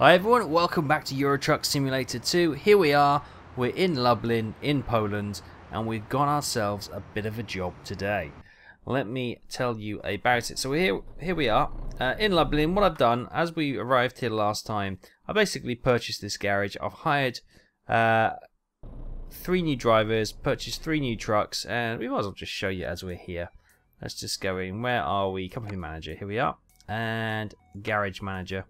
Hi everyone, welcome back to Euro Truck Simulator 2. Here we are, we're in Lublin, in Poland, and we've got ourselves a bit of a job today. Let me tell you about it. So here we are, in Lublin. What I've done, as we arrived here last time, I basically purchased this garage. I've hired 3 new drivers, purchased 3 new trucks, and we might as well just show you as we're here. Let's just go in. Where are we? Company manager, here we are, and garage manager.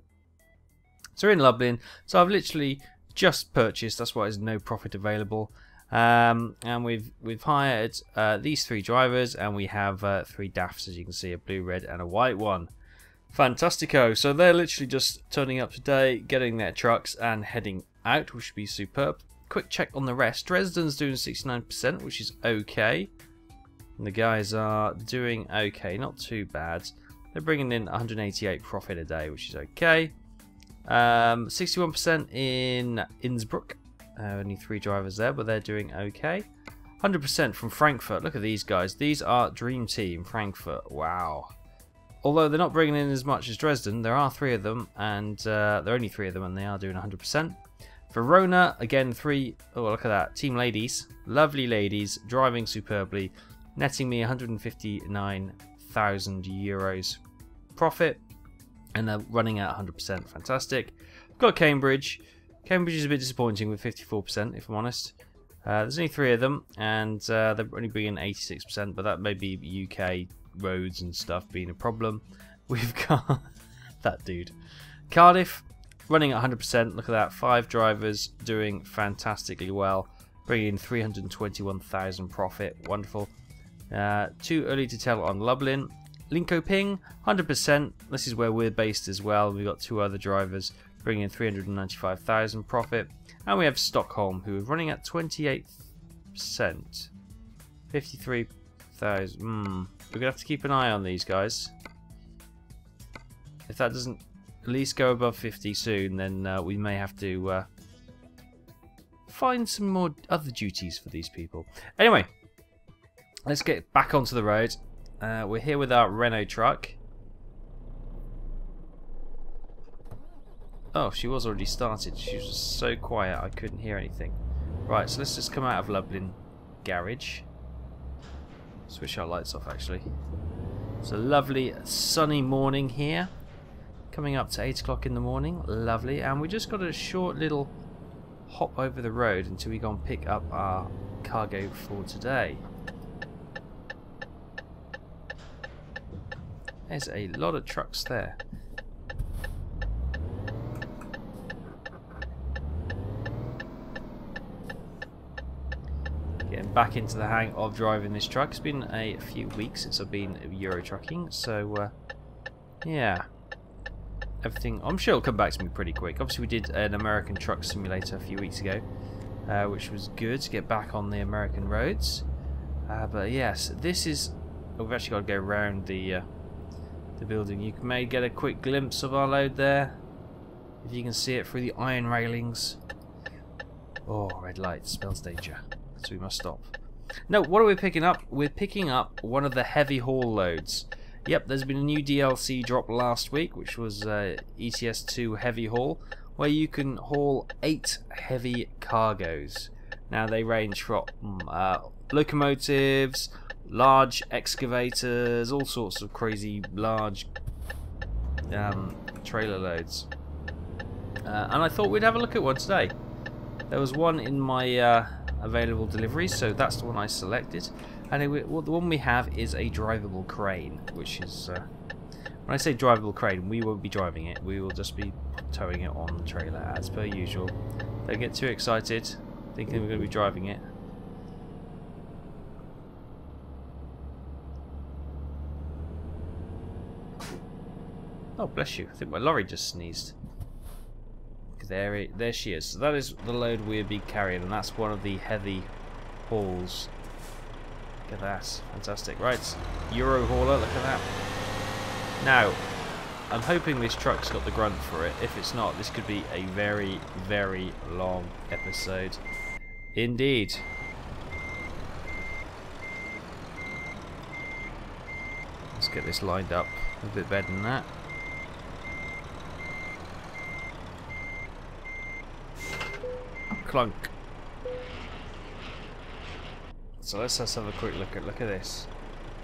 So we're in Lublin, so I've literally just purchased, that's why there's no profit available, and we've hired these 3 drivers, and we have 3 DAFs, as you can see, a blue, red and a white one. Fantastico. So they're literally just turning up today, getting their trucks and heading out, which should be superb. Quick check on the rest. Dresden's doing 69%, which is okay. And the guys are doing okay, not too bad. They're bringing in 188 profit a day, which is okay. 61% in Innsbruck, only 3 drivers there, but they're doing okay. 100% from Frankfurt. Look at these guys, these are Dream Team Frankfurt. Wow. Although they're not bringing in as much as Dresden, there are 3 of them, and there are only 3 of them, and they are doing 100%. Verona, again 3. Oh, look at that, Team Ladies, lovely ladies, driving superbly, netting me 159,000 euros profit. And they're running at 100%. Fantastic. We've got Cambridge. Cambridge is a bit disappointing with 54%, if I'm honest. There's only 3 of them, and they're only bringing 86%, but that may be UK roads and stuff being a problem. We've got that dude. Cardiff, running at 100%. Look at that. 5 drivers doing fantastically well, bringing in 321,000 profit. Wonderful. Too early to tell on Lublin. Linköping, 100%. This is where we're based as well. We've got 2 other drivers bringing in 395,000 profit. And we have Stockholm, who are running at 28%. 53,000. We're going to have to keep an eye on these guys. If that doesn't at least go above 50 soon, then we may have to find some more other duties for these people. Anyway, let's get back onto the road. We're here with our Renault truck. Oh, she was already started. She was just so quiet I couldn't hear anything. Right, so let's just come out of Lublin garage. Switch our lights off actually. It's a lovely sunny morning here. Coming up to 8 o'clock in the morning. Lovely. And we just got a short little hop over the road until we go and pick up our cargo for today. There's a lot of trucks there. Getting back into the hang of driving this truck. It's been a few weeks since I've been Euro trucking, so yeah, everything. I'm sure it'll come back to me pretty quick. Obviously, we did an American truck simulator a few weeks ago, which was good to get back on the American roads. But yes, this is. We've actually got to go around the building. You may get a quick glimpse of our load there, if you can see it through the iron railings. Oh, red light spells danger, so we must stop. No, what are we picking up? We're picking up one of the heavy haul loads. Yep, there's been a new DLC drop last week, which was ETS2 heavy haul, where you can haul 8 heavy cargoes. Now they range from locomotives, large excavators, all sorts of crazy large trailer loads. And I thought we'd have a look at one today. There was one in my available deliveries, so that's the one I selected. And the one we have is a drivable crane, which is, when I say drivable crane, we won't be driving it. We will just be towing it on the trailer as per usual. Don't get too excited thinking we're going to be driving it. Oh, bless you. I think my lorry just sneezed. There she is. So that is the load we'll be carrying, and that's one of the heavy hauls. Look at that. Fantastic. Right, Euro hauler, look at that. Now, I'm hoping this truck's got the grunt for it. If it's not, this could be a very, very long episode. Indeed. Let's get this lined up a bit better than that. clunk. So let's just have a quick look at this.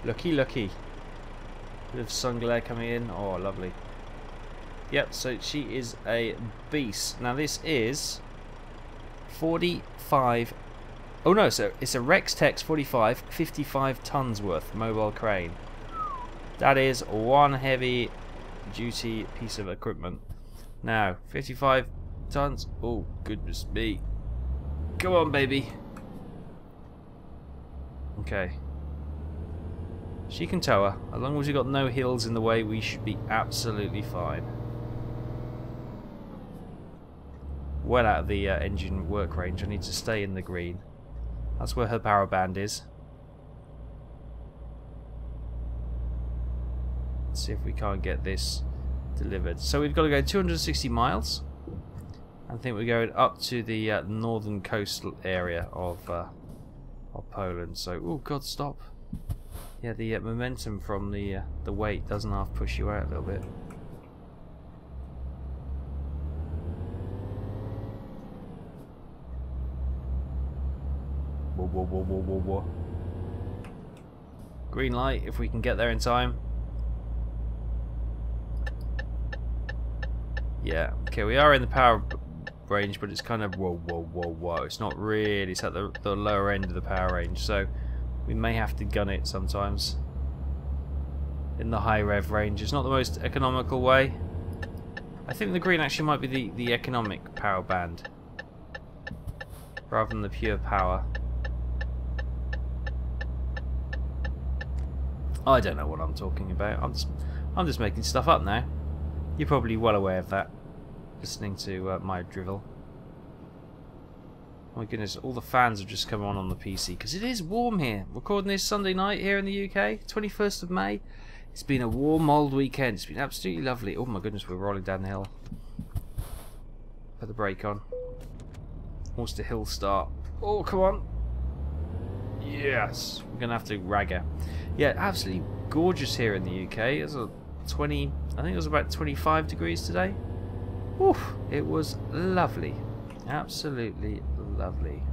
Looky. Bit of sun glare coming in. Oh, lovely. Yep, so she is a beast. Now this is 45. Oh no, so it's a Rex Tex 45, 55 tons worth mobile crane. That is one heavy duty piece of equipment. Now, 55 tons. Oh, goodness me. Come on, baby. Okay. She can tow her. As long as we've got no hills in the way, we should be absolutely fine. Well out of the engine work range. I need to stay in the green. That's where her power band is. Let's see if we can't get this delivered. So we've got to go 260 miles. I think we're going up to the northern coastal area of Poland. So, oh God, stop! Yeah, the momentum from the weight doesn't half push you out a little bit. Whoa. Green light if we can get there in time. Yeah, okay, we are in the power range, but it's kind of whoa. It's not really, it's at the lower end of the power range, so we may have to gun it sometimes. In the high rev range, it's not the most economical way. I think the green actually might be the economic power band rather than the pure power. I don't know what I'm talking about. I'm just making stuff up now. You're probably well aware of that, listening to my drivel. Oh my goodness, all the fans have just come on the PC because it is warm here. Recording this Sunday night here in the UK, 21st of May. It's been a warm old weekend. It's been absolutely lovely. Oh my goodness, we're rolling down the hill. Put the brake on. What's the hill start? Oh, come on. Yes, we're gonna have to rag her. Yeah, absolutely gorgeous here in the UK. It's a 20. I think it was about 25 degrees today. Oof, it was lovely, absolutely lovely.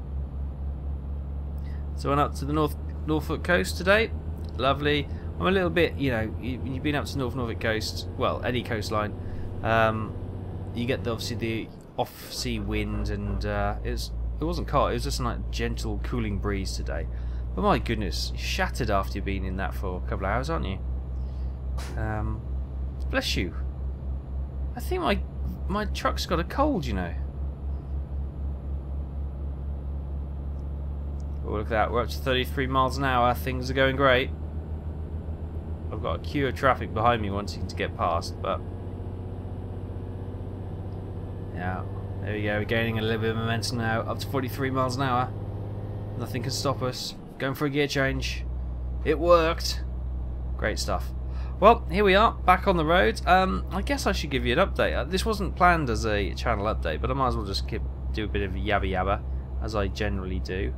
So I went up to the Norfolk coast today. Lovely. I'm a little bit, you know, you've been up to Norfolk coast, well, any coastline. You get obviously the off-sea wind, and it wasn't cold. It was just a like gentle, cooling breeze today. But my goodness, you're shattered after you've been in that for a couple of hours, aren't you? Bless you. I think my truck's got a cold, you know. Oh, look at that. We're up to 33 miles an hour. Things are going great. I've got a queue of traffic behind me wanting to get past, but yeah, there we go. We're gaining a little bit of momentum now. Up to 43 miles an hour. Nothing can stop us. Going for a gear change. It worked. Great stuff. Well, here we are, back on the road. I guess I should give you an update. This wasn't planned as a channel update, but I might as well just do a bit of yabba yabba, as I generally do.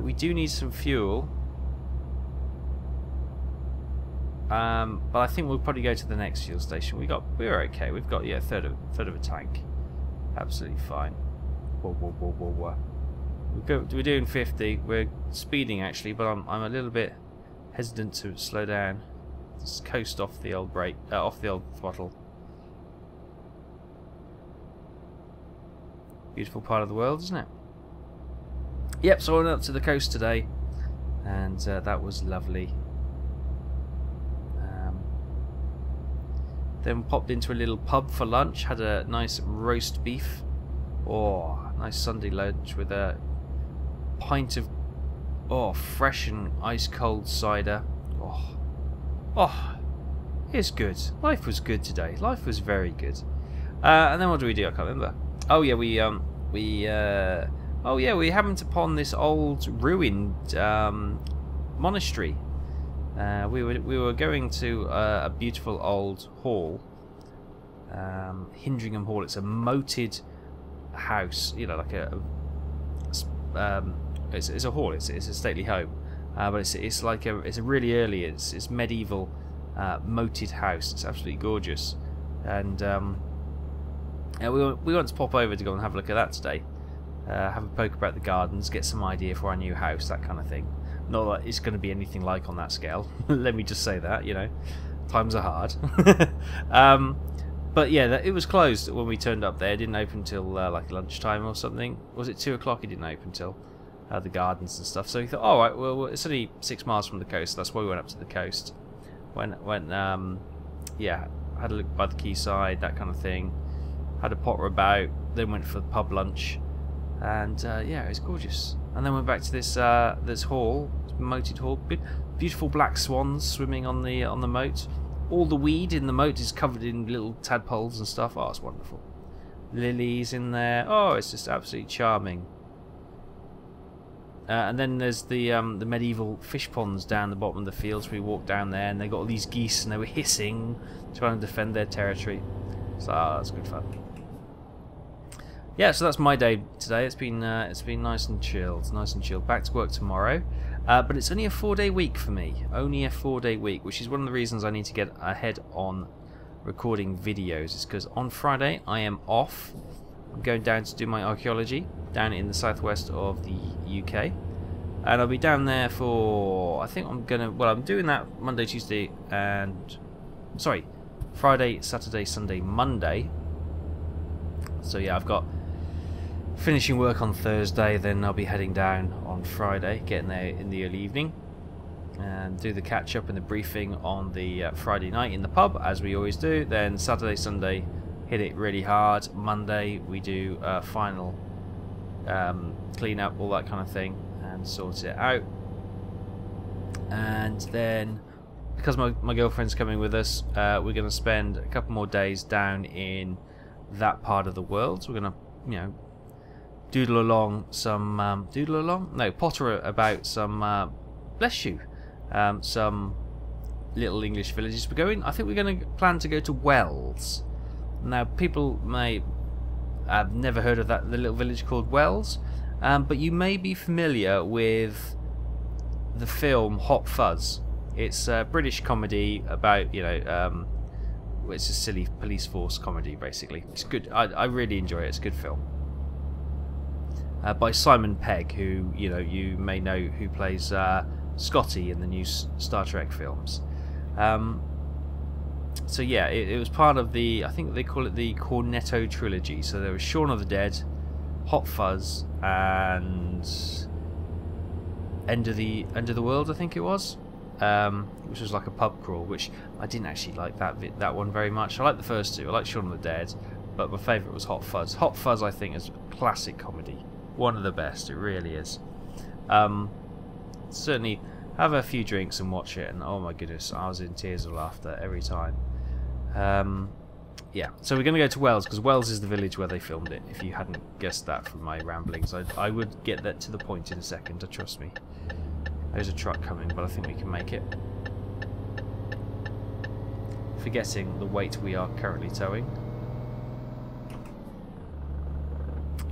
We do need some fuel. But I think we'll probably go to the next fuel station. We're okay. We've got, yeah, a third of a tank. Absolutely fine. Whoa. We're doing 50. We're speeding actually, but I'm a little bit hesitant to slow down. Just coast off the old brake, off the old throttle. Beautiful part of the world, isn't it? Yep. So I went up to the coast today, and that was lovely. Then popped into a little pub for lunch. Had a nice roast beef. Oh, nice Sunday lunch with a pint of fresh and ice cold cider. Oh, it's good. Life was good today. Life was very good. And then what do we do? I can't remember. Oh yeah, we happened upon this old ruined monastery. We were going to a beautiful old hall, Hindringham Hall. It's a moated house, you know, like it's a hall. It's a stately home, but it's a really early. It's medieval moated house. It's absolutely gorgeous, and yeah, we want to pop over to go and have a look at that today. have a poke about the gardens, get some idea for our new house, that kind of thing. Not that it's going to be anything like on that scale. Let me just say that, you know, times are hard. But yeah, it was closed when we turned up there. It didn't open till like lunchtime or something. Was it 2 o'clock? It didn't open till the gardens and stuff. So we thought, all right, well, it's only 6 miles from the coast. That's why we went up to the coast. Yeah, had a look by the quayside, that kind of thing. Had a potter about. Then went for the pub lunch, and yeah, it was gorgeous. And then went back to this hall, moated hall. Beautiful black swans swimming on the moat. All the weed in the moat is covered in little tadpoles and stuff. Oh, it's wonderful. Lilies in there. Oh, it's just absolutely charming. And then there's the medieval fish ponds down the bottom of the fields. We walked down there, and they got all these geese, and they were hissing, trying to defend their territory. So that's good fun. Yeah, so that's my day today. It's been nice and chilled, Back to work tomorrow, but it's only a 4-day week for me. Only a 4-day week, which is one of the reasons I need to get ahead on recording videos. Is because on Friday I am off. I'm going down to do my archaeology down in the southwest of the UK, and I'll be down there for, I think I'm doing that Monday, Tuesday, and Friday, Saturday, Sunday, Monday. So yeah, I've got finishing work on Thursday, then I'll be heading down on Friday, getting there in the early evening, and do the catch up and the briefing on the Friday night in the pub, as we always do. Then Saturday, Sunday, hit it really hard. Monday we do final clean up, all that kind of thing, and sort it out. And then, because my girlfriend's coming with us, we're going to spend a couple more days down in that part of the world. So we're going to, you know, potter about some, bless you, some little English villages. I think we're going to plan to go to Wells. Now, people may have never heard of the little village called Wells, but you may be familiar with the film Hot Fuzz. It's a British comedy about, you know, it's a silly police force comedy, basically. It's good. I really enjoy it. It's a good film. By Simon Pegg, who, you know, you may know, who plays Scotty in the new Star Trek films. So yeah, it was part of the, I think they call it the Cornetto trilogy. So there was Shaun of the Dead, Hot Fuzz, and End of the World, I think it was, which was like a pub crawl, which I didn't actually like that one very much. I like the first two. I like Shaun of the Dead, but my favourite was Hot Fuzz. Hot Fuzz, I think, is a classic comedy, one of the best. It really is. Certainly have a few drinks and watch it, and oh my goodness, I was in tears of laughter every time. Yeah, so we're going to go to Wells, because Wells is the village where they filmed it, if you hadn't guessed that from my ramblings. I would get that to the point in a second, trust me. There's a truck coming, but I think we can make it. Forgetting the weight we are currently towing.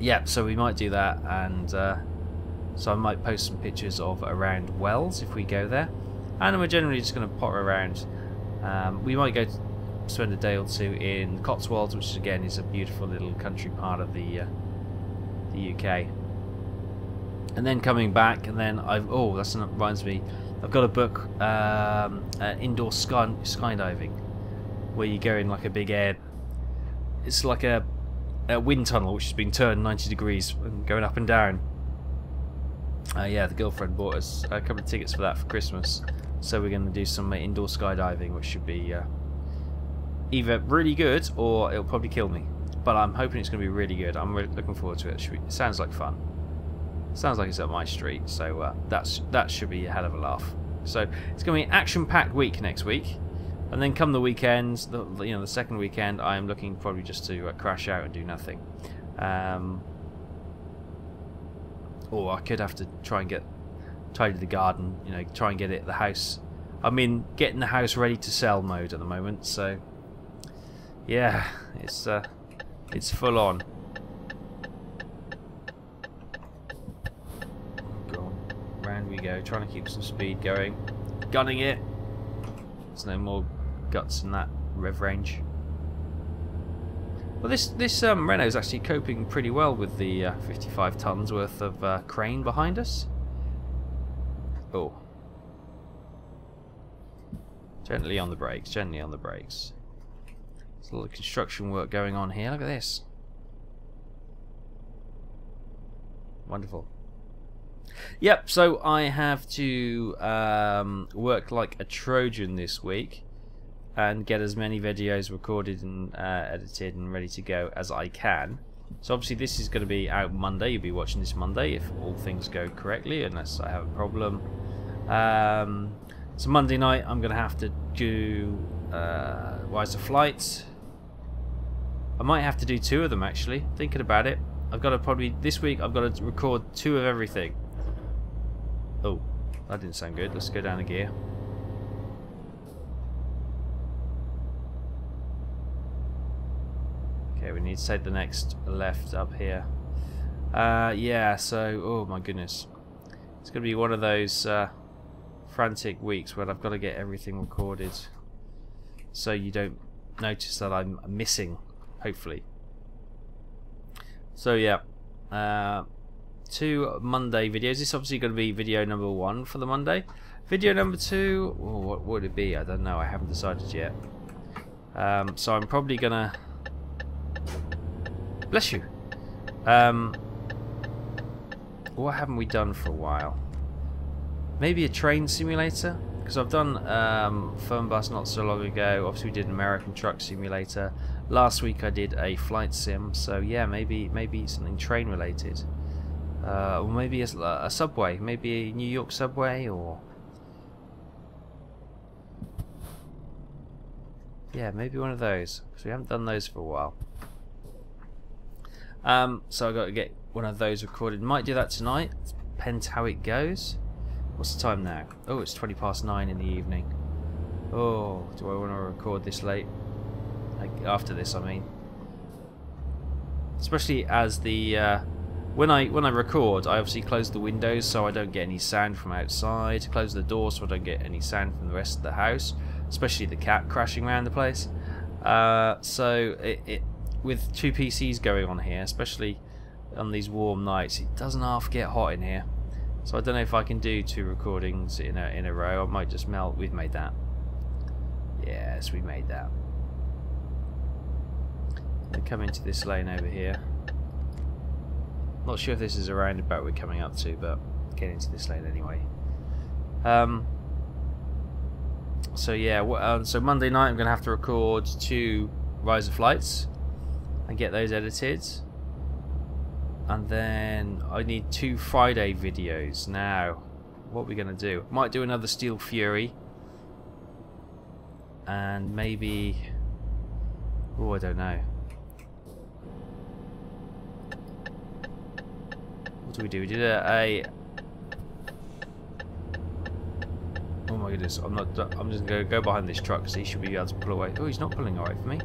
Yeah, so we might do that, and so I might post some pictures of around Wells if we go there. And we're generally just going to potter around. We might go spend a day or two in Cotswolds, which again is a beautiful little country part of the UK. And then coming back, and then that reminds me, I've got a book, indoor skydiving, where you go in like a big air. It's like a wind tunnel which has been turned 90 degrees and going up and down. Yeah, the girlfriend bought us a couple of tickets for that for Christmas, so we're going to do some indoor skydiving, which should be either really good or it'll probably kill me. But I'm hoping it's going to be really good. I'm really looking forward to it. It sounds like fun. Sounds like it's up my street, so that should be a hell of a laugh. So it's going to be an action-packed week next week, and then come the weekends, the second weekend, I am looking probably just to crash out and do nothing. Or I could have to try and tidy the garden, try and get the house. I'm in getting the house ready to sell mode at the moment, so yeah, it's full on. Go on, round we go, trying to keep some speed going, gunning it. There's no more guts in that rev range. Well, this Renault is actually coping pretty well with the 55 tons worth of crane behind us. Oh. Gently on the brakes, gently on the brakes. There's a lot of construction work going on here. Look at this. Wonderful. Yep, so I have to work like a Trojan this week and get as many videos recorded and edited and ready to go as I can. So obviously this is going to be out Monday. You'll be watching this Monday if all things go correctly, unless I have a problem. So Monday night I'm going to have to do Rise of Flight. I might have to do 2 of them actually, thinking about it. I've got to probably, this week I've got to record 2 of everything. Oh, that didn't sound good. Let's go down a gear. Okay, we need to take the next left up here. Yeah, so, oh my goodness. It's going to be one of those frantic weeks where I've got to get everything recorded so you don't notice that I'm missing, hopefully. So yeah, 2 Monday videos. This is obviously going to be video number 1 for the Monday. Video number 2, oh, what would it be? I don't know. I haven't decided yet. So I'm probably gonna. Bless you. What haven't we done for a while? Maybe a train simulator, because I've done Fernbus not so long ago. Obviously, we did an American truck simulator. Last week I did a flight sim. So yeah, maybe something train related. Or maybe a subway, maybe a New York subway, or yeah, maybe one of those, because we haven't done those for a while. So I've got to get one of those recorded. Might do that tonight. Depends how it goes. What's the time now? Oh, it's 20:09 in the evening. Oh, do I want to record this late? Like, after this, I mean. Especially as the when I record, I obviously close the windows so I don't get any sound from outside. Close the door so I don't get any sound from the rest of the house, especially the cat crashing around the place. So it with 2 PCs going on here, especially on these warm nights, it doesn't half get hot in here. So I don't know if I can do 2 recordings in a row. I might just melt. We've made that. Yes, we made that. We come into this lane over here. Not sure if this is a roundabout we're coming up to, but get into this lane anyway. So yeah, so Monday night I'm going to have to record 2 Rise of Flights and get those edited. And then I need 2 Friday videos. Now, what are we going to do? Might do another Steel Fury. And maybe... oh, I don't know. What do we do? We did a... oh my goodness, I'm just going to go behind this truck because he should be able to pull away. Oh, he's not pulling alright for me.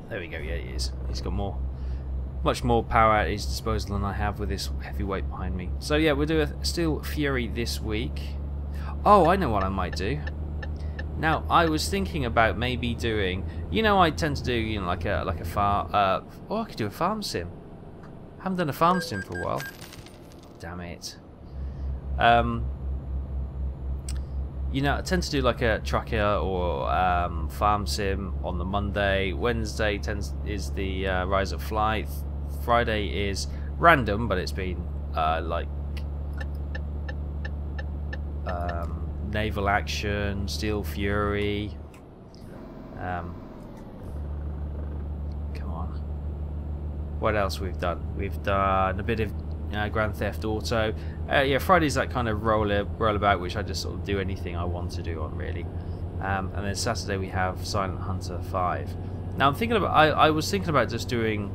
There we go, yeah he is. He's got much more power at his disposal than I have with this heavy weight behind me. So yeah, we'll do a Steel Fury this week. Oh, I know what I might do. Now, I was thinking about maybe doing, you know, I tend to do, you know, like a farm, oh, I could do a farm sim. I haven't done a farm sim for a while. Damn it. You know, I tend to do like a trucker or farm sim on the Monday. Wednesday is the Rise of Flight. Friday is random, but it's been like naval action, Steel Fury. Come on. What else we've done? We've done a bit of Grand Theft Auto. Yeah, Friday's that kind of roll about, which I just sort of do anything I want to do on, really. And then Saturday we have Silent Hunter 5. Now I'm thinking about, I was thinking about just doing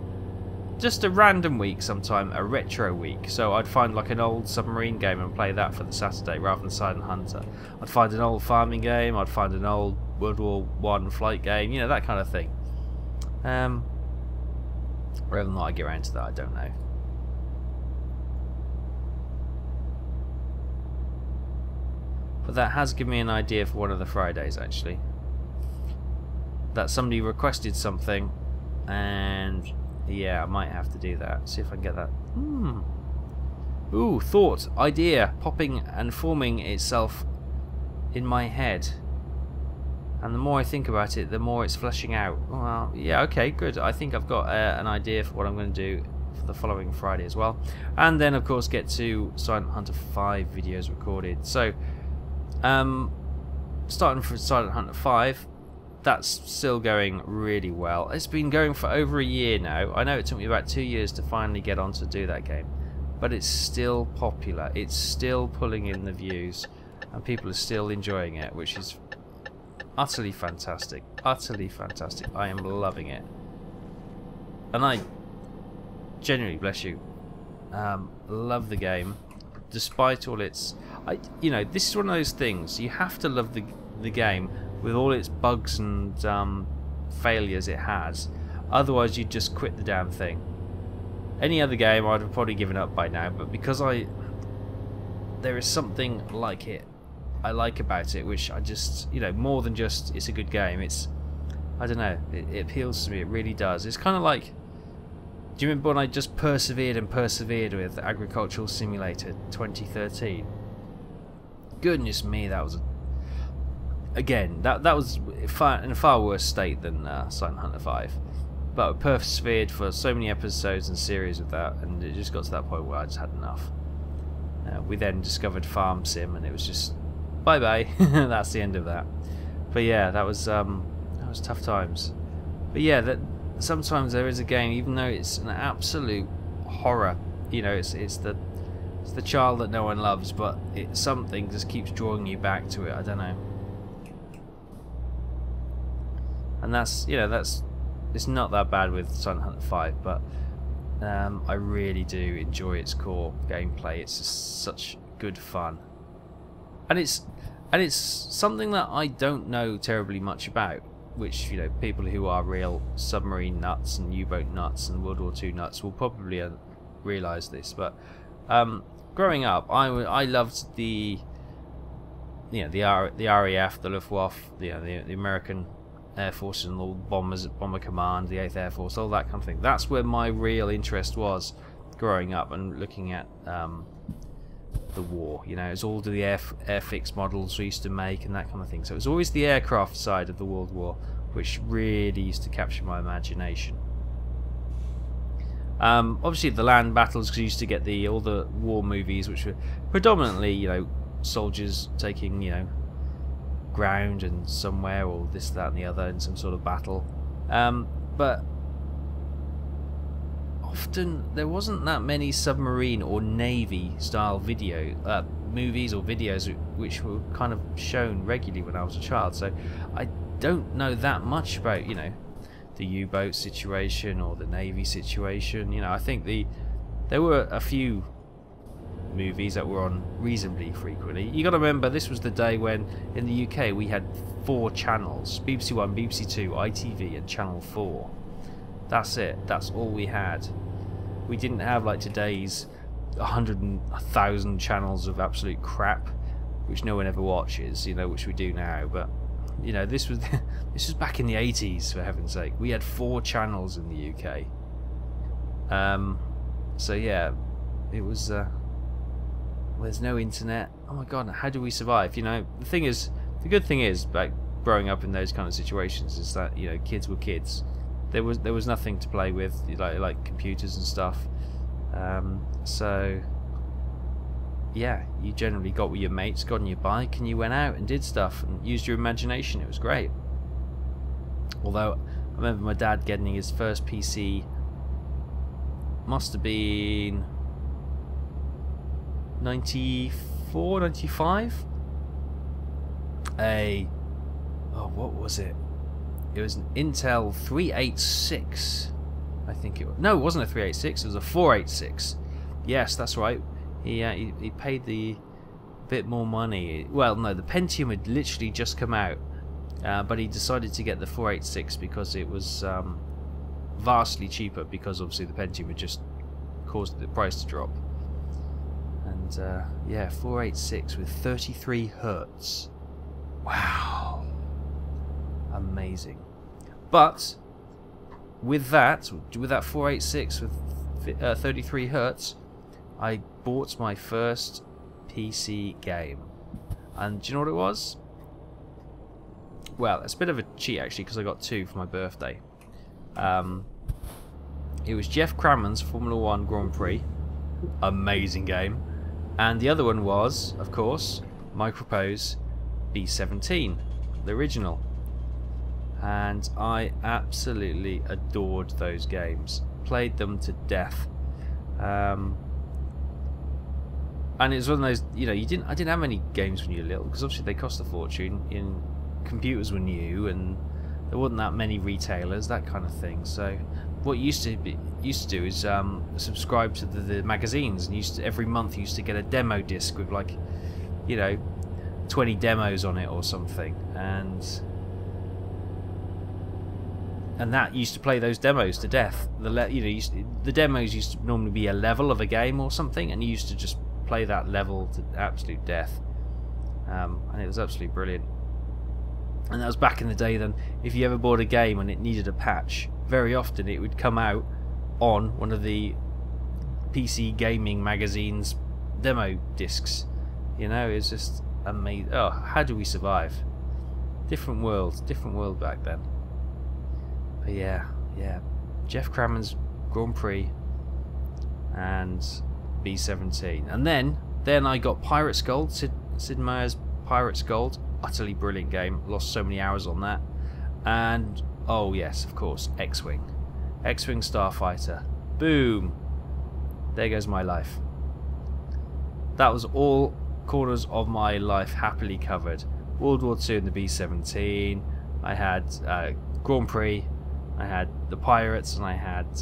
just a random week sometime, a retro week. So I'd find like an old submarine game and play that for the Saturday rather than Silent Hunter. I'd find an old farming game, I'd find an old World War I flight game, you know, that kind of thing. Whether or not I get around to that, I don't know. But that has given me an idea for one of the Fridays, actually. that somebody requested something, and yeah, I might have to do that. See if I can get that. Ooh, thought, idea, popping and forming itself in my head. And the more I think about it, the more it's fleshing out. Well, yeah, okay, good. I think I've got an idea for what I'm going to do for the following Friday as well. And then, of course, get to Silent Hunter 5 videos recorded. So, starting from Silent Hunter 5, that's still going really well. It's been going for over a year now. I know it took me about 2 years to finally get on to do that game. But it's still popular. It's still pulling in the views. And people are still enjoying it, which is utterly fantastic. Utterly fantastic. I am loving it. And I genuinely, bless you, love the game. Despite all its... you know, this is one of those things. You have to love the game with all its bugs and failures it has. Otherwise, you'd just quit the damn thing. Any other game, I'd have probably given up by now. But because there is something like it. I like about it, which I just, you know, more than just it's a good game. It's, I don't know, it appeals to me. It really does. It's kind of like, do you remember when I just persevered and persevered with Agricultural Simulator 2013? Goodness me, that was again that was in a far worse state than Silent Hunter 5. But I persevered for so many episodes and series of that, and it just got to that point where I just had enough. We then discovered Farm Sim, and it was just bye bye. That's the end of that. But yeah, that was tough times. But yeah, that sometimes there is a game, even though it's an absolute horror. You know, it's the child that no one loves, but something just keeps drawing you back to it. I don't know. And that's, you know, it's not that bad with Silent Hunter 5, but I really do enjoy its core gameplay. It's just such good fun, and it's something that I don't know terribly much about, which, you know, people who are real submarine nuts and U-boat nuts and World War II nuts will probably realise this. But growing up, I loved the RAF, the Luftwaffe, the American Air Force and all Bomber Command, the 8th Air Force, all that kind of thing. That's where my real interest was growing up and looking at the war. You know, it's all the airfix models we used to make and that kind of thing. So it was always the aircraft side of the World War which really used to capture my imagination. Obviously the land battles, because you used to get all the war movies, which were predominantly, you know, soldiers taking, you know, ground and somewhere, or this, that and the other in some sort of battle, but often there wasn't that many submarine or navy style movies or videos which were kind of shown regularly when I was a child. So I don't know that much about, you know, the U-boat situation or the navy situation. You know, I think there were a few movies that were on reasonably frequently. You got to remember, this was the day when in the UK we had 4 channels: BBC One, BBC Two, ITV, and Channel 4. That's it. That's all we had. We didn't have like today's 100,000 channels of absolute crap, which no one ever watches. You know, which we do now. But you know, this was back in the 80s, for heaven's sake. We had 4 channels in the UK. So yeah, it was. There's no internet. Oh my god, how do we survive? You know, the good thing is, like, growing up in those kind of situations, is that, you know, kids were kids. There was nothing to play with, like computers and stuff. So yeah, you generally got with your mates, got on your bike, and you went out and did stuff and used your imagination. It was great. Although I remember my dad getting his first PC, must have been 94, 95. What was it? It was an Intel 386, I think it was. No, it wasn't a 386. It was a 486. Yes, that's right. He paid the bit more money. Well, no, the Pentium had literally just come out, but he decided to get the 486 because it was vastly cheaper. Because obviously the Pentium had just caused the price to drop. And yeah, 486 with 33 hertz. Wow, amazing. But with that 486 with 33 hertz, I bought my first PC game. And do you know what it was? Well, it's a bit of a cheat actually, because I got 2 for my birthday. It was Jeff Crammond's Formula 1 Grand Prix. Amazing game. And the other one was, of course, Micropose B17, the original. And I absolutely adored those games. Played them to death. And it was one of those, you know, I didn't have many games when you were little, because obviously they cost a fortune. Computers were new, and there wasn't that many retailers, that kind of thing. So what you used to do is subscribe to the magazines, and every month you used to get a demo disc with, like, you know, 20 demos on it or something, and that used to play those demos to death. The demos used to normally be a level of a game or something, and you used to just play that level to absolute death, and it was absolutely brilliant. And that was back in the day. Then if you ever bought a game and it needed a patch, very often it would come out on one of the PC gaming magazines demo discs. You know, it's just amazing. Oh, how do we survive? Different world back then. But yeah, Jeff Crammond's Grand Prix and B17, and then I got Pirate's Gold, Sid Meier's Pirate's Gold. Utterly brilliant game. Lost so many hours on that. And oh yes, of course, X-Wing Starfighter. Boom. There goes my life. That was all corners of my life happily covered. World War II and the B-17. I had Grand Prix. I had the Pirates, and I had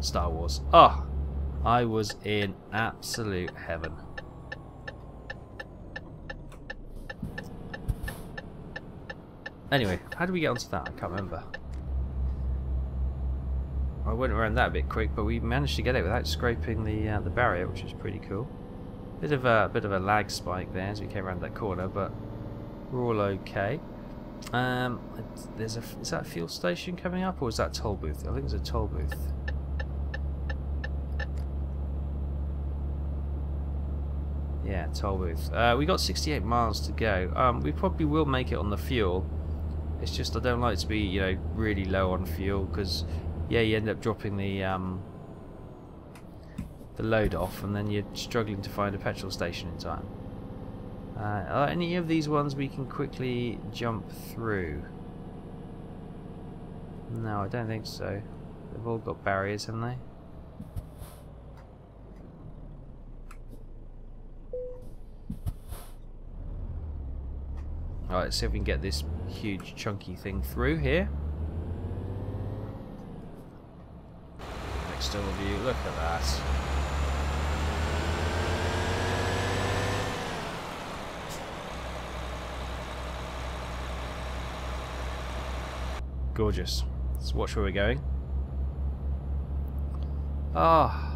Star Wars. Oh, I was in absolute heaven. Anyway, how did we get onto that? I can't remember. I went around that a bit quick, but we managed to get it without scraping the barrier, which is pretty cool. Bit of a lag spike there as we came around that corner, but we're all okay. Is that a fuel station coming up, or is that a toll booth? I think it's a toll booth. Yeah, toll booth. We got 68 miles to go. We probably will make it on the fuel. It's just I don't like to be, you know, really low on fuel, because yeah, you end up dropping the load off, and then you're struggling to find a petrol station in time. Are any of these ones we can quickly jump through? No, I don't think so. They've all got barriers, haven't they? Alright, let's see if we can get this huge chunky thing through here. External view, look at that. Gorgeous. Let's watch where we're going. Ah.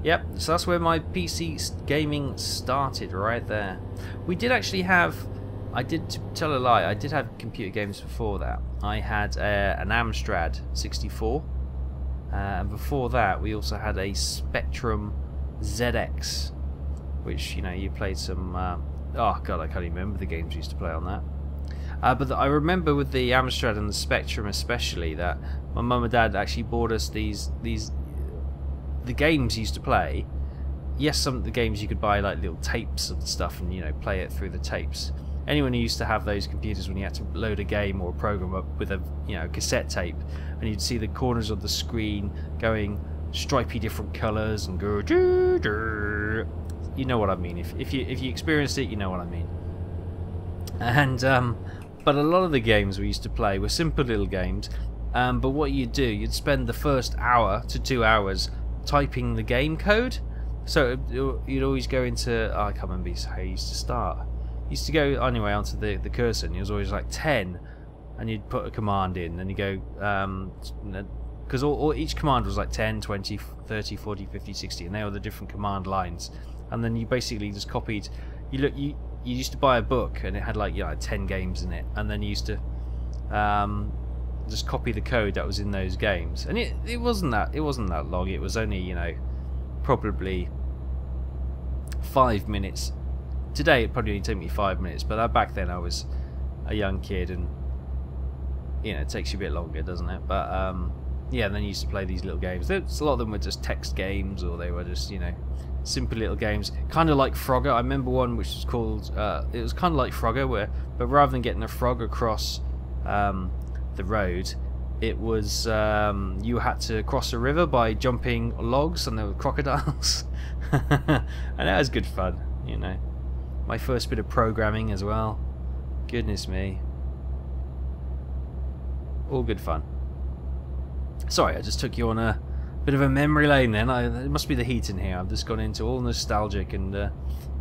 Yep, so that's where my PC gaming started, right there. We did actually have, I did tell a lie, I did have computer games before that. I had an Amstrad 64, and before that we also had a Spectrum ZX, which, you know, you played some, oh god, I can't even remember the games we used to play on that. But I remember with the Amstrad and the Spectrum especially, that my mum and dad actually bought us the games you used to play. Yes, some of the games you could buy like little tapes of the stuff and, you know, play it through the tapes. Anyone who used to have those computers when you had to load a game or a program up with a, you know, cassette tape, and you'd see the corners of the screen going stripy different colours and go, you know what I mean. If you experienced it, you know what I mean. And but a lot of the games we used to play were simple little games. But what you'd do, you'd spend the first hour to 2 hours typing the game code. So you'd always go into, oh, I can't remember how you used to start. You used to go anyway onto the cursor, and it was always like 10, and you'd put a command in, and you go, because each command was like 10, 20, 30, 40, 50, 60, and they were the different command lines. And then you basically just copied. You used to buy a book, and it had like, you know, 10 games in it, and then you used to just copy the code that was in those games, and it wasn't that long. It was only, you know, probably 5 minutes. Today it probably only took me 5 minutes, but back then I was a young kid, and you know, it takes you a bit longer, doesn't it? But yeah, and then you used to play these little games. A lot of them were just text games, or they were just, you know, simple little games, kind of like Frogger. I remember one which was called it was kind of like Frogger, but rather than getting a frog across the road, it was you had to cross a river by jumping logs, and there were crocodiles. And that was good fun, you know. My first bit of programming as well. Goodness me. All good fun. Sorry, I just took you on a bit of a memory lane then. It must be the heat in here. I've just gone into all nostalgic and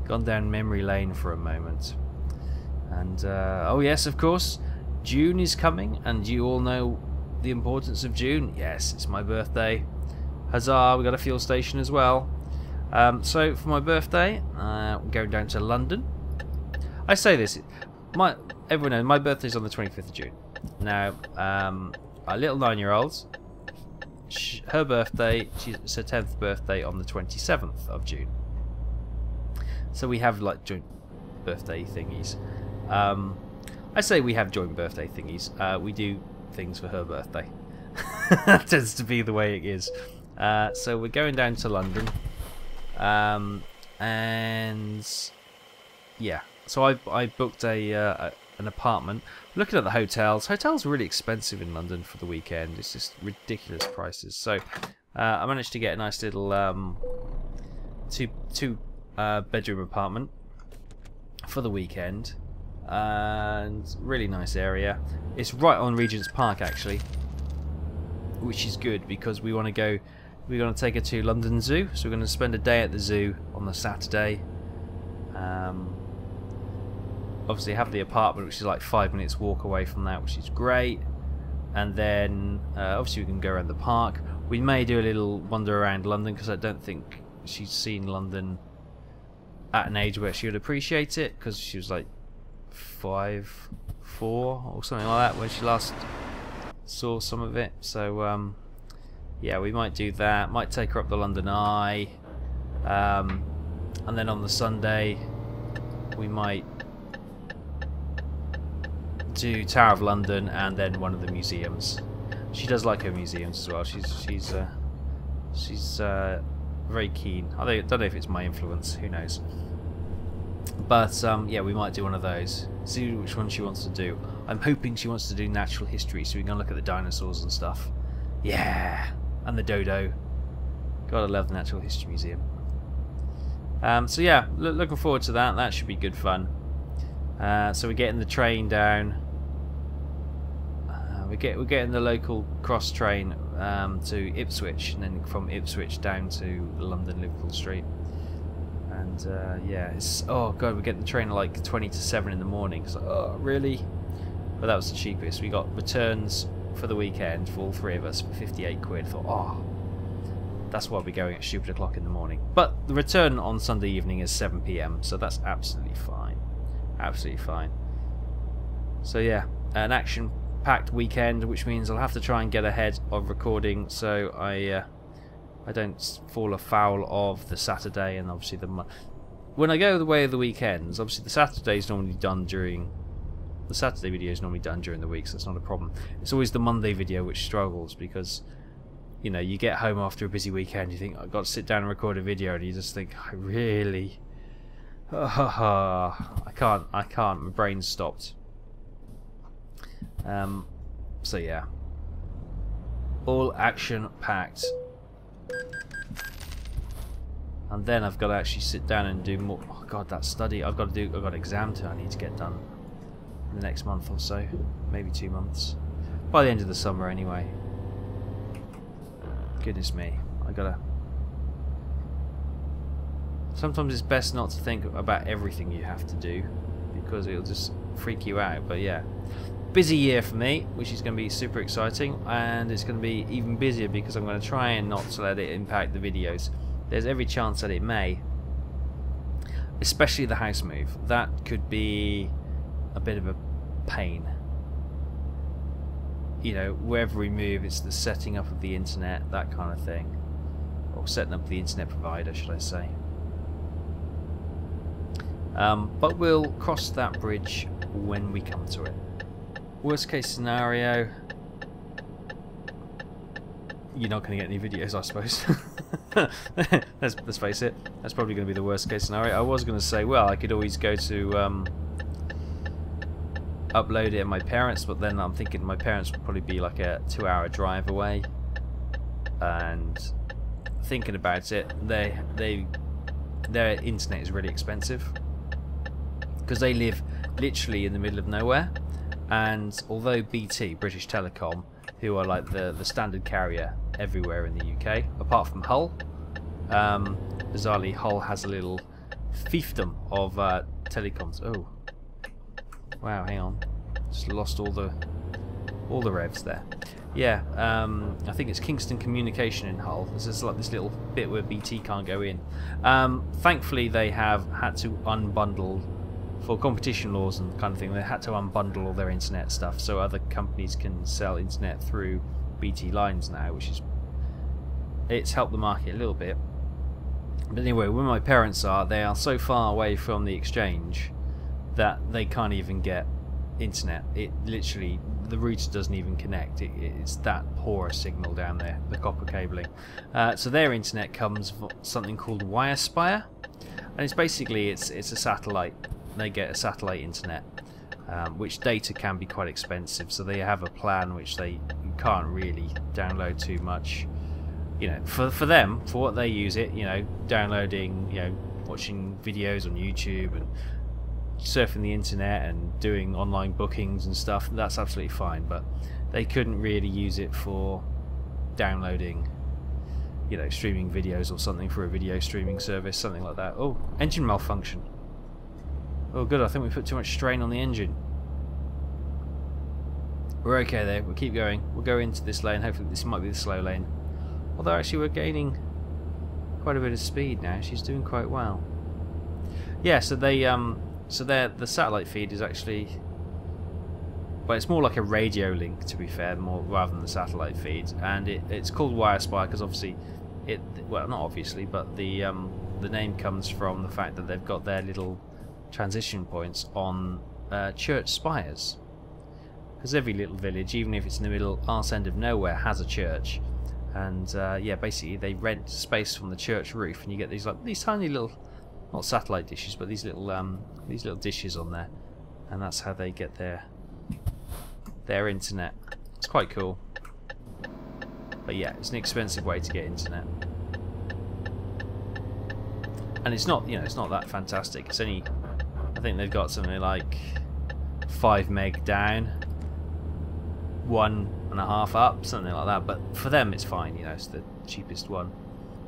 gone down memory lane for a moment. And oh yes, of course, June is coming, and you all know the importance of June. Yes, it's my birthday. Huzzah, we got a fuel station as well. So for my birthday, we're going down to London. I say this, everyone knows my birthday's on the 25th of June. Now, our little 9-year-old, her birthday, it's her 10th birthday on the 27th of June. So we have like joint birthday thingies. I say we have joint birthday thingies. We do things for her birthday. That tends to be the way it is. So we're going down to London. And yeah, so I booked an apartment. Looking at the hotels are really expensive in London for the weekend. It's just ridiculous prices. So I managed to get a nice little two bedroom apartment for the weekend, and really nice area. It's right on Regent's Park actually, which is good because we want to go. We're going to take her to London Zoo, so we're going to spend a day at the zoo on the Saturday. Obviously have the apartment, which is like 5 minutes walk away from that, which is great. And then obviously we can go around the park. We may do a little wander around London, because I don't think she's seen London at an age where she would appreciate it, because she was like 5, 4 or something like that when she last saw some of it. So yeah, we might do that. Might take her up the London Eye, and then on the Sunday we might do Tower of London and then one of the museums. She does like her museums as well. She's very keen. I don't know if it's my influence. Who knows? But yeah, we might do one of those. See which one she wants to do. I'm hoping she wants to do natural history, so we can look at the dinosaurs and stuff. Yeah, and the dodo. Gotta love the Natural History Museum. So yeah, looking forward to that. That should be good fun. So we're getting the train down. We're getting the local cross train to Ipswich, and then from Ipswich down to London Liverpool Street. And yeah, it's, oh god, we're getting the train at like 20 to 7 in the morning. So, oh really? But that was the cheapest. We got returns for the weekend for all three of us for 58 quid. Thought, oh, that's why we're going at stupid o'clock in the morning. But the return on Sunday evening is 7 PM, so that's absolutely fine. Absolutely fine. So yeah, an action-packed weekend, which means I'll have to try and get ahead of recording so I don't fall afoul of the Saturday, and obviously when I go the way of the weekends, obviously the Saturday is normally done during the Saturday video is normally done during the week, so that's not a problem. It's always the Monday video which struggles, because you know, you get home after a busy weekend, you think, I've got to sit down and record a video, and you just think, I really, I can't, my brain's stopped. So yeah, all action packed, and then I've got to actually sit down and do more. Oh god, that study I've got an exam I need to get done in the next month or so, maybe 2 months, by the end of the summer anyway. Goodness me, I gotta. Sometimes it's best not to think about everything you have to do, because it'll just freak you out. But yeah, busy year for me, which is going to be super exciting, and it's going to be even busier because I'm going to try and not to let it impact the videos. There's every chance that it may, especially the house move. That could be a bit of a pain. you know, wherever we move, it's the setting up of the internet, that kind of thing. Or setting up the internet provider, should I say. But we'll cross that bridge when we come to it. Worst case scenario, you're not going to get any videos, I suppose. let's face it, that's probably going to be the worst case scenario. I was going to say, well, I could always go to upload it at my parents', but then I'm thinking my parents would probably be like a 2-hour drive away. And thinking about it, their internet is really expensive because they live literally in the middle of nowhere. And although BT, British Telecom, who are like the standard carrier everywhere in the UK, apart from Hull, bizarrely Hull has a little fiefdom of telecoms. Oh, wow! Hang on, just lost all the revs there. Yeah, I think it's Kingston Communication in Hull. This is like this little bit where BT can't go in. Thankfully, they have had to unbundle. For competition laws and kind of thing, they had to unbundle all their internet stuff so other companies can sell internet through BT lines now, which is, it's helped the market a little bit. But anyway, where my parents are, they are so far away from the exchange that they can't even get internet. It literally, the router doesn't even connect. It's that poor a signal down there, the copper cabling. So their internet comes from something called Wirespire, and it's basically it's a satellite. They get a satellite internet, which data can be quite expensive, so they have a plan which you can't really download too much. You know, for them, for what they use it, you know, downloading, you know, watching videos on YouTube and surfing the internet and doing online bookings and stuff, that's absolutely fine, but they couldn't really use it for downloading, you know, streaming videos or something for a video streaming service, something like that. Oh, engine malfunction. Oh good, I think we put too much strain on the engine. We're okay there, we'll keep going. We'll go into this lane, hopefully this might be the slow lane. Although actually we're gaining quite a bit of speed now, she's doing quite well. Yeah, so the satellite feed is actually, well, it's more like a radio link, to be fair, more rather than the satellite feed. And it's called Wirespire because obviously well, not obviously, but the name comes from the fact that they've got their little transition points on church spires, because every little village, even if it's in the middle arse end of nowhere, has a church. And yeah, basically they rent space from the church roof, and you get these tiny little, not satellite dishes, but these little dishes on there, and that's how they get their internet. It's quite cool, but yeah, it's an expensive way to get internet. And it's not, you know, it's not that fantastic. It's only, I think they've got something like 5 meg down, 1.5 up, something like that. But for them, it's fine. You know, it's the cheapest one,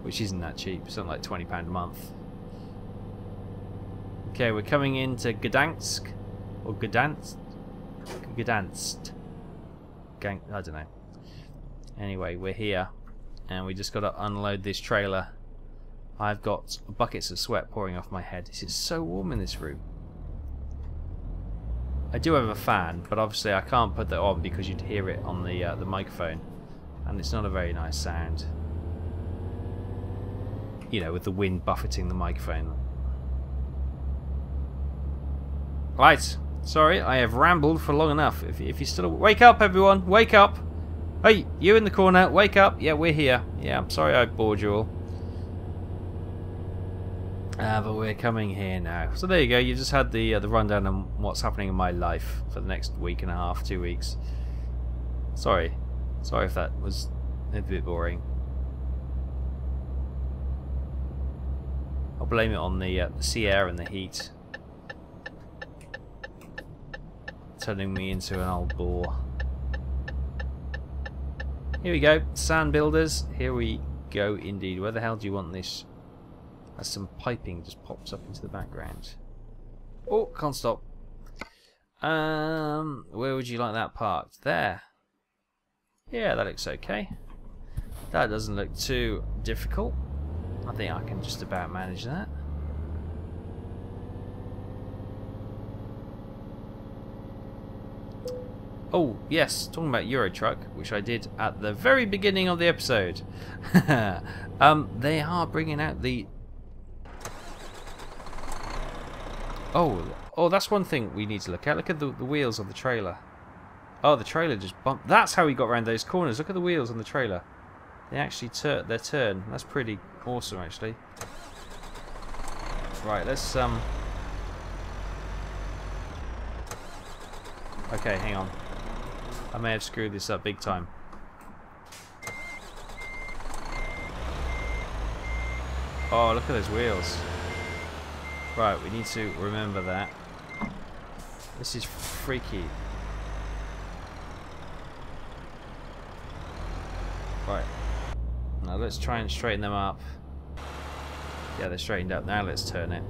which isn't that cheap. It's something like £20 a month. Okay, we're coming into Gdansk or Gdansk. I don't know. Anyway, we're here, and we just got to unload this trailer. I've got buckets of sweat pouring off my head. This is so warm in this room. I do have a fan, but obviously I can't put that on because you'd hear it on the microphone, and it's not a very nice sound. You know, with the wind buffeting the microphone. Right, sorry, I have rambled for long enough. If you still wake up, everyone, wake up! Hey, you in the corner, wake up! Yeah, we're here. Yeah, I'm sorry I bored you all. But we're coming here now. So there you go. You just had the rundown on what's happening in my life for the next week and a half, 2 weeks. Sorry if that was a bit boring. I'll blame it on the sea air and the heat, turning me into an old bore. Here we go, sand builders. Here we go indeed. Where the hell do you want this? As some piping just pops up into the background. Oh, can't stop. Where would you like that parked? There. Yeah, that looks okay. That doesn't look too difficult. I think I can just about manage that. Oh, yes, talking about Euro Truck, which I did at the very beginning of the episode. They are bringing out the... Oh, that's one thing we need to look at. Look at the wheels of the trailer. Oh, the trailer just bumped. That's how we got around those corners. Look at the wheels on the trailer. They actually their turn. That's pretty awesome, actually. Right, let's... Okay, hang on. I may have screwed this up big time. Oh, look at those wheels. Right, we need to remember that. This is freaky. Right. Now let's try and straighten them up. Yeah, they're straightened up. Now let's turn it.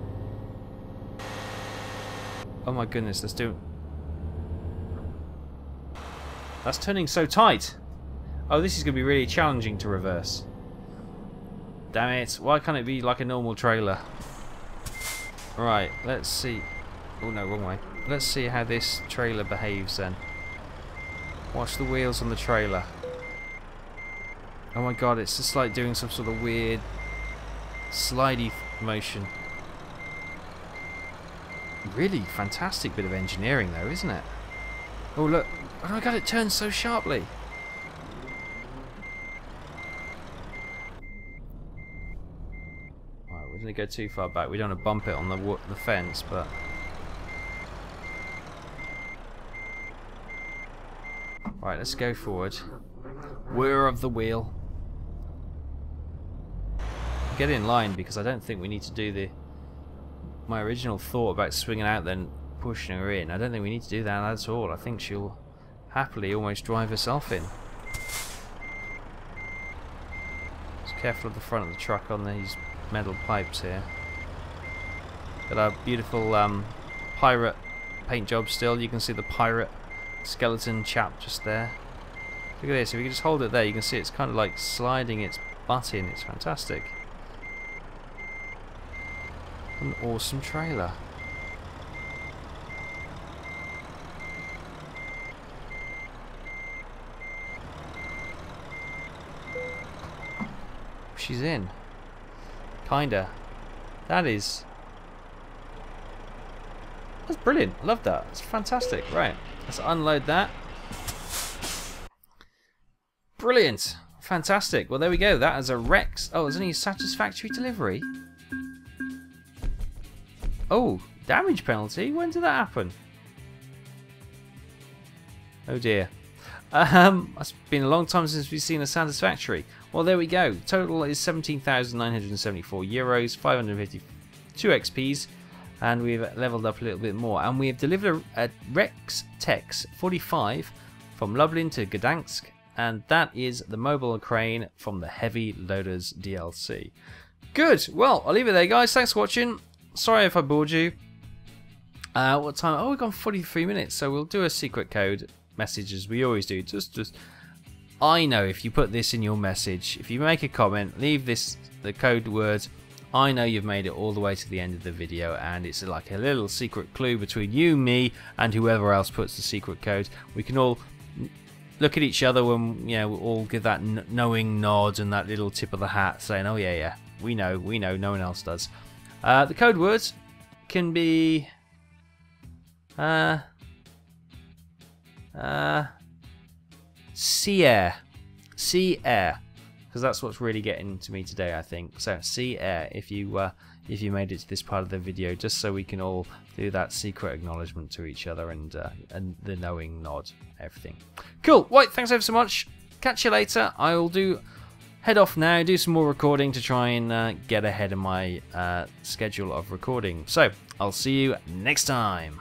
Oh my goodness, let's do... That's turning so tight. Oh, this is going to be really challenging to reverse. Damn it. Why can't it be like a normal trailer? Right, let's see. Oh no, wrong way. Let's see how this trailer behaves then. Watch the wheels on the trailer. Oh my god, it's just like doing some sort of weird slidey motion. Really fantastic bit of engineering though, isn't it? Oh look. Oh my god, it turns so sharply. Right, we didn't go too far back. We don't want to bump it on the fence, but... Right, let's go forward. Whir of the wheel. Get in line because I don't think we need to do my original thought about swinging out then pushing her in. I don't think we need to do that at all. I think she'll happily almost drive herself in. Just careful of the front of the truck on these metal pipes here. Got our beautiful pirate paint job still. You can see the pirate skeleton chap just there. Look at this. If we can just hold it there, you can see it's kind of like sliding its butt in. It's fantastic. An awesome trailer. She's in. Kinda. That's brilliant. I love that. It's fantastic. Right. Let's unload that. Brilliant. Fantastic. Well, there we go. That is a Rex. Oh, is any satisfactory delivery? Oh, damage penalty? When did that happen? Oh dear. It's been a long time since we've seen a satisfactory. Well, there we go. Total is 17,974 euros, 552 XPs, and we've leveled up a little bit more. And we have delivered a Rex Tex 45 from Lublin to Gdansk, and that is the mobile crane from the Heavy Loaders DLC. Good. Well, I'll leave it there, guys. Thanks for watching. Sorry if I bored you. What time? Oh, we've gone 43 minutes, so we'll do a secret code message as we always do. Just I know if you put this in your message, if you make a comment, leave the code word, I know you've made it all the way to the end of the video, and it's like a little secret clue between you, me, and whoever else puts the secret code. We can all look at each other when, you know, we'll all give that knowing nod and that little tip of the hat saying, oh yeah, we know, no one else does. The code words can be sea air, because that's what's really getting to me today, I think. So sea air, if you made it to this part of the video, just so we can all do that secret acknowledgement to each other and the knowing nod, everything. Cool. Right, thanks ever so much. Catch you later. I will head off now, do some more recording to try and get ahead of my schedule of recording. So I'll see you next time.